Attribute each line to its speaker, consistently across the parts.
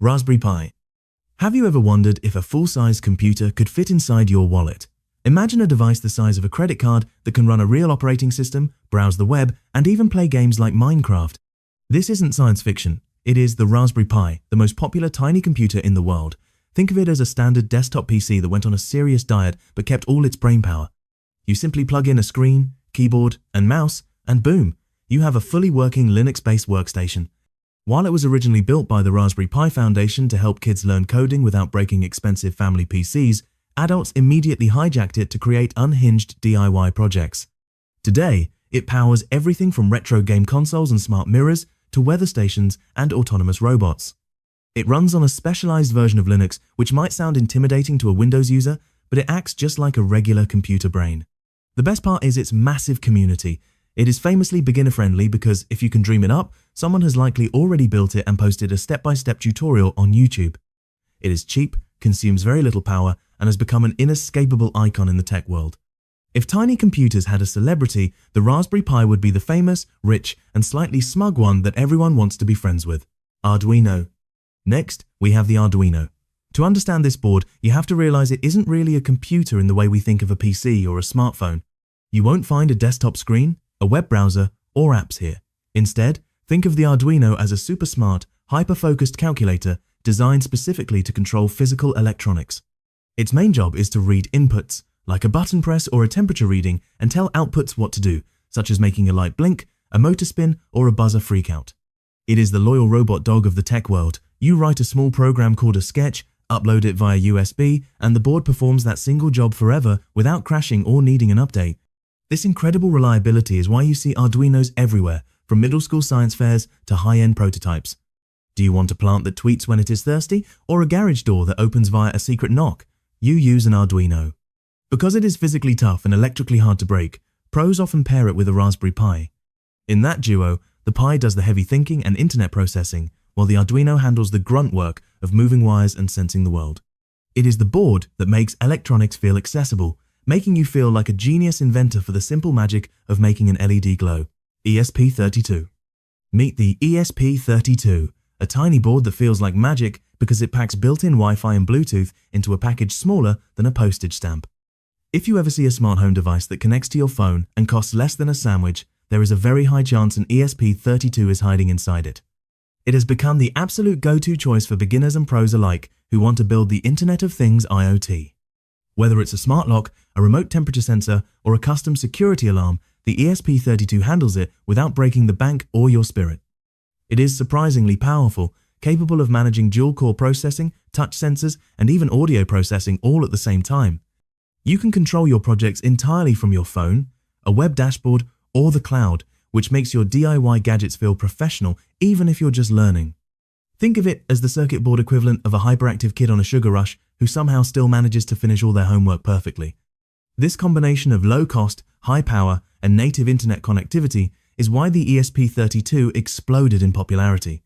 Speaker 1: Raspberry Pi. Have you ever wondered if a full-size computer could fit inside your wallet? Imagine a device the size of a credit card that can run a real operating system, browse the web, and even play games like Minecraft. This isn't science fiction. It is the Raspberry Pi, the most popular tiny computer in the world. Think of it as a standard desktop PC that went on a serious diet but kept all its brainpower. You simply plug in a screen, keyboard, and mouse, and boom, you have a fully working Linux-based workstation. While it was originally built by the Raspberry Pi Foundation to help kids learn coding without breaking expensive family PCs, adults immediately hijacked it to create unhinged DIY projects. Today, it powers everything from retro game consoles and smart mirrors to weather stations and autonomous robots. It runs on a specialized version of Linux, which might sound intimidating to a Windows user, but it acts just like a regular computer brain. The best part is its massive community. It is famously beginner-friendly because if you can dream it up, someone has likely already built it and posted a step-by-step tutorial on YouTube. It is cheap, consumes very little power, and has become an inescapable icon in the tech world. If tiny computers had a celebrity, the Raspberry Pi would be the famous, rich, and slightly smug one that everyone wants to be friends with. Arduino. Next, we have the Arduino. To understand this board, you have to realize it isn't really a computer in the way we think of a PC or a smartphone. You won't find a desktop screen, a web browser, or apps here. Instead, think of the Arduino as a super smart, hyper-focused calculator designed specifically to control physical electronics. Its main job is to read inputs, like a button press or a temperature reading, and tell outputs what to do, such as making a light blink, a motor spin, or a buzzer freak out. It is the loyal robot dog of the tech world. You write a small program called a sketch, upload it via USB, and the board performs that single job forever without crashing or needing an update. This incredible reliability is why you see Arduinos everywhere, from middle school science fairs to high-end prototypes. Do you want a plant that tweets when it is thirsty, or a garage door that opens via a secret knock? You use an Arduino. Because it is physically tough and electrically hard to break, pros often pair it with a Raspberry Pi. In that duo, the Pi does the heavy thinking and internet processing, while the Arduino handles the grunt work of moving wires and sensing the world. It is the board that makes electronics feel accessible, making you feel like a genius inventor for the simple magic of making an LED glow. ESP32. Meet the ESP32, a tiny board that feels like magic because it packs built-in Wi-Fi and Bluetooth into a package smaller than a postage stamp. If you ever see a smart home device that connects to your phone and costs less than a sandwich, there is a very high chance an ESP32 is hiding inside it. It has become the absolute go-to choice for beginners and pros alike who want to build the Internet of Things IoT. Whether it's a smart lock, a remote temperature sensor, or a custom security alarm, the ESP32 handles it without breaking the bank or your spirit. It is surprisingly powerful, capable of managing dual-core processing, touch sensors, and even audio processing all at the same time. You can control your projects entirely from your phone, a web dashboard, or the cloud, which makes your DIY gadgets feel professional even if you're just learning. Think of it as the circuit board equivalent of a hyperactive kid on a sugar rush who somehow still manages to finish all their homework perfectly. This combination of low cost, high power, and native internet connectivity is why the ESP32 exploded in popularity.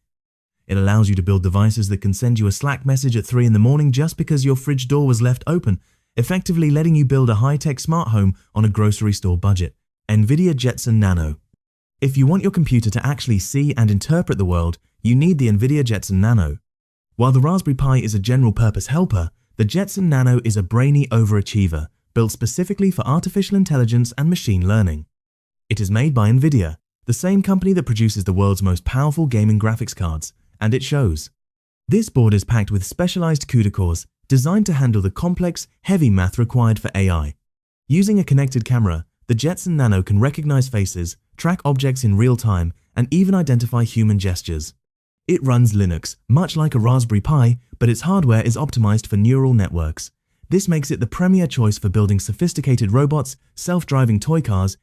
Speaker 1: It allows you to build devices that can send you a Slack message at 3 in the morning just because your fridge door was left open, effectively letting you build a high-tech smart home on a grocery store budget. NVIDIA Jetson Nano. If you want your computer to actually see and interpret the world, you need the NVIDIA Jetson Nano. While the Raspberry Pi is a general-purpose helper, the Jetson Nano is a brainy overachiever, built specifically for artificial intelligence and machine learning. It is made by NVIDIA, the same company that produces the world's most powerful gaming graphics cards, and it shows. This board is packed with specialized CUDA cores, designed to handle the complex, heavy math required for AI. Using a connected camera, the Jetson Nano can recognize faces, track objects in real time, and even identify human gestures. It runs Linux, much like a Raspberry Pi, but its hardware is optimized for neural networks. This makes it the premier choice for building sophisticated robots, self-driving toy cars,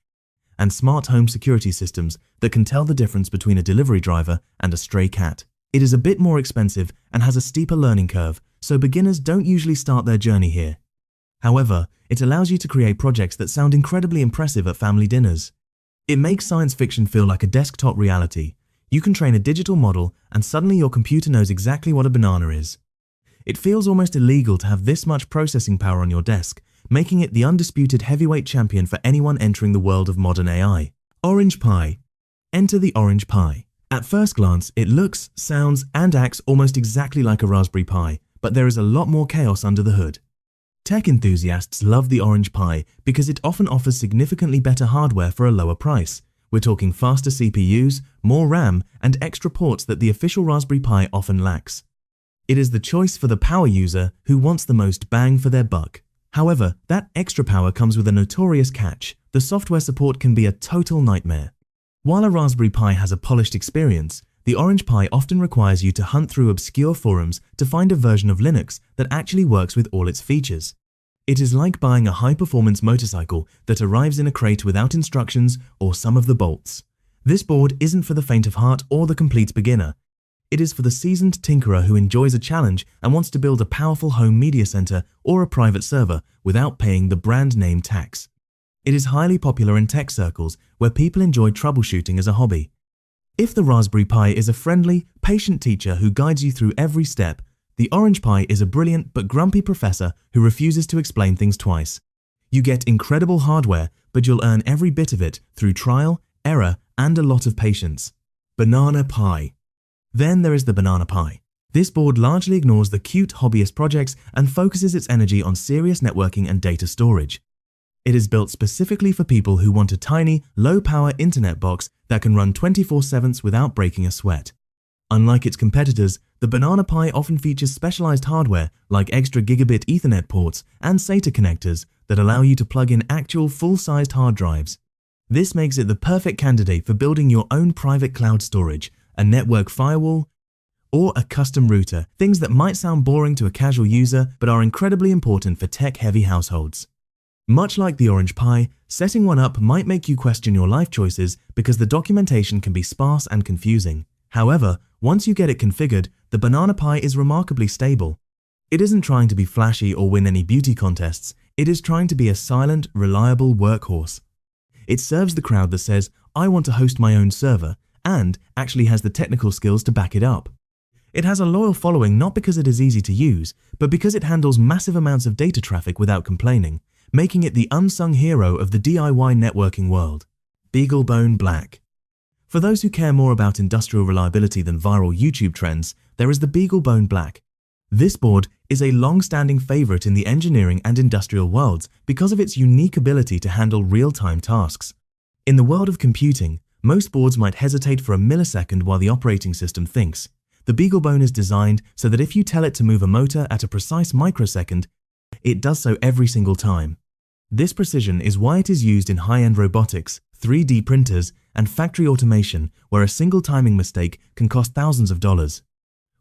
Speaker 1: and smart home security systems that can tell the difference between a delivery driver and a stray cat. It is a bit more expensive and has a steeper learning curve, so beginners don't usually start their journey here. However, it allows you to create projects that sound incredibly impressive at family dinners. It makes science fiction feel like a desktop reality. You can train a digital model and suddenly your computer knows exactly what a banana is. It feels almost illegal to have this much processing power on your desk, making it the undisputed heavyweight champion for anyone entering the world of modern AI. Orange Pi. Enter the Orange Pi. At first glance, it looks, sounds, and acts almost exactly like a Raspberry Pi, but there is a lot more chaos under the hood. Tech enthusiasts love the Orange Pi because it often offers significantly better hardware for a lower price. We're talking faster CPUs, more RAM, and extra ports that the official Raspberry Pi often lacks. It is the choice for the power user who wants the most bang for their buck. However, that extra power comes with a notorious catch. The software support can be a total nightmare. While a Raspberry Pi has a polished experience, the Orange Pi often requires you to hunt through obscure forums to find a version of Linux that actually works with all its features. It is like buying a high-performance motorcycle that arrives in a crate without instructions or some of the bolts. This board isn't for the faint of heart or the complete beginner. It is for the seasoned tinkerer who enjoys a challenge and wants to build a powerful home media center or a private server without paying the brand name tax. It is highly popular in tech circles where people enjoy troubleshooting as a hobby. If the Raspberry Pi is a friendly, patient teacher who guides you through every step, the Orange Pi is a brilliant but grumpy professor who refuses to explain things twice. You get incredible hardware, but you'll earn every bit of it through trial, error, and a lot of patience. Banana Pi. Then there is the Banana Pi. This board largely ignores the cute hobbyist projects and focuses its energy on serious networking and data storage. It is built specifically for people who want a tiny, low-power internet box that can run 24/7 without breaking a sweat. Unlike its competitors, the Banana Pi often features specialized hardware like extra gigabit Ethernet ports and SATA connectors that allow you to plug in actual full-sized hard drives. This makes it the perfect candidate for building your own private cloud storage, a network firewall, or a custom router, things that might sound boring to a casual user but are incredibly important for tech-heavy households. Much like the Orange Pi, setting one up might make you question your life choices because the documentation can be sparse and confusing. However, once you get it configured, the Banana Pi is remarkably stable. It isn't trying to be flashy or win any beauty contests, it is trying to be a silent, reliable workhorse. It serves the crowd that says, I want to host my own server, and actually has the technical skills to back it up. It has a loyal following not because it is easy to use, but because it handles massive amounts of data traffic without complaining, making it the unsung hero of the DIY networking world. BeagleBone Black. For those who care more about industrial reliability than viral YouTube trends, there is the BeagleBone Black. This board is a long-standing favorite in the engineering and industrial worlds because of its unique ability to handle real-time tasks. In the world of computing, most boards might hesitate for a millisecond while the operating system thinks. The BeagleBone is designed so that if you tell it to move a motor at a precise microsecond, it does so every single time. This precision is why it is used in high-end robotics, 3D printers, and factory automation, where a single timing mistake can cost thousands of dollars.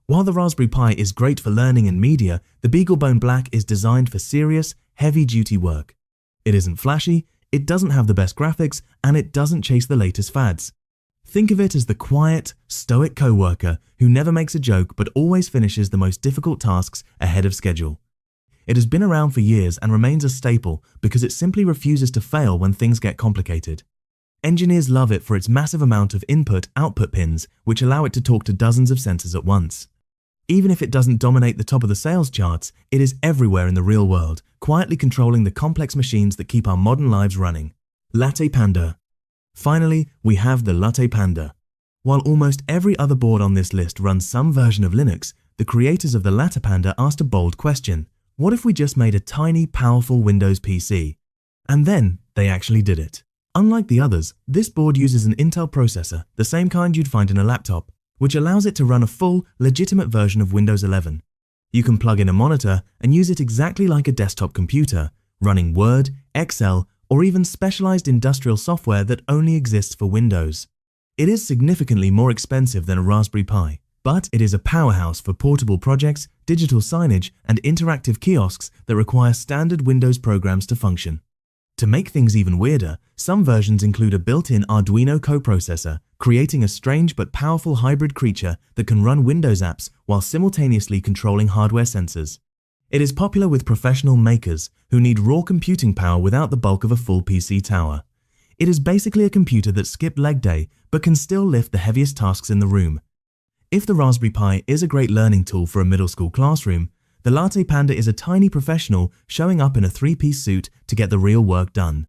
Speaker 1: While the Raspberry Pi is great for learning and media, the BeagleBone Black is designed for serious, heavy-duty work. It isn't flashy, it doesn't have the best graphics, and it doesn't chase the latest fads. Think of it as the quiet, stoic coworker who never makes a joke but always finishes the most difficult tasks ahead of schedule. It has been around for years and remains a staple because it simply refuses to fail when things get complicated. Engineers love it for its massive amount of input-output pins, which allow it to talk to dozens of sensors at once. Even if it doesn't dominate the top of the sales charts, it is everywhere in the real world, quietly controlling the complex machines that keep our modern lives running. LattePanda. Finally, we have the LattePanda. While almost every other board on this list runs some version of Linux, the creators of the LattePanda asked a bold question. What if we just made a tiny, powerful Windows PC? And then they actually did it. Unlike the others, this board uses an Intel processor, the same kind you'd find in a laptop, which allows it to run a full, legitimate version of Windows 11. You can plug in a monitor and use it exactly like a desktop computer, running Word, Excel, or even specialized industrial software that only exists for Windows. It is significantly more expensive than a Raspberry Pi, but it is a powerhouse for portable projects, digital signage, and interactive kiosks that require standard Windows programs to function. To make things even weirder, some versions include a built-in Arduino coprocessor, creating a strange but powerful hybrid creature that can run Windows apps while simultaneously controlling hardware sensors. It is popular with professional makers who need raw computing power without the bulk of a full PC tower. It is basically a computer that skipped leg day but can still lift the heaviest tasks in the room. If the Raspberry Pi is a great learning tool for a middle school classroom, the LattePanda is a tiny professional showing up in a three-piece suit to get the real work done.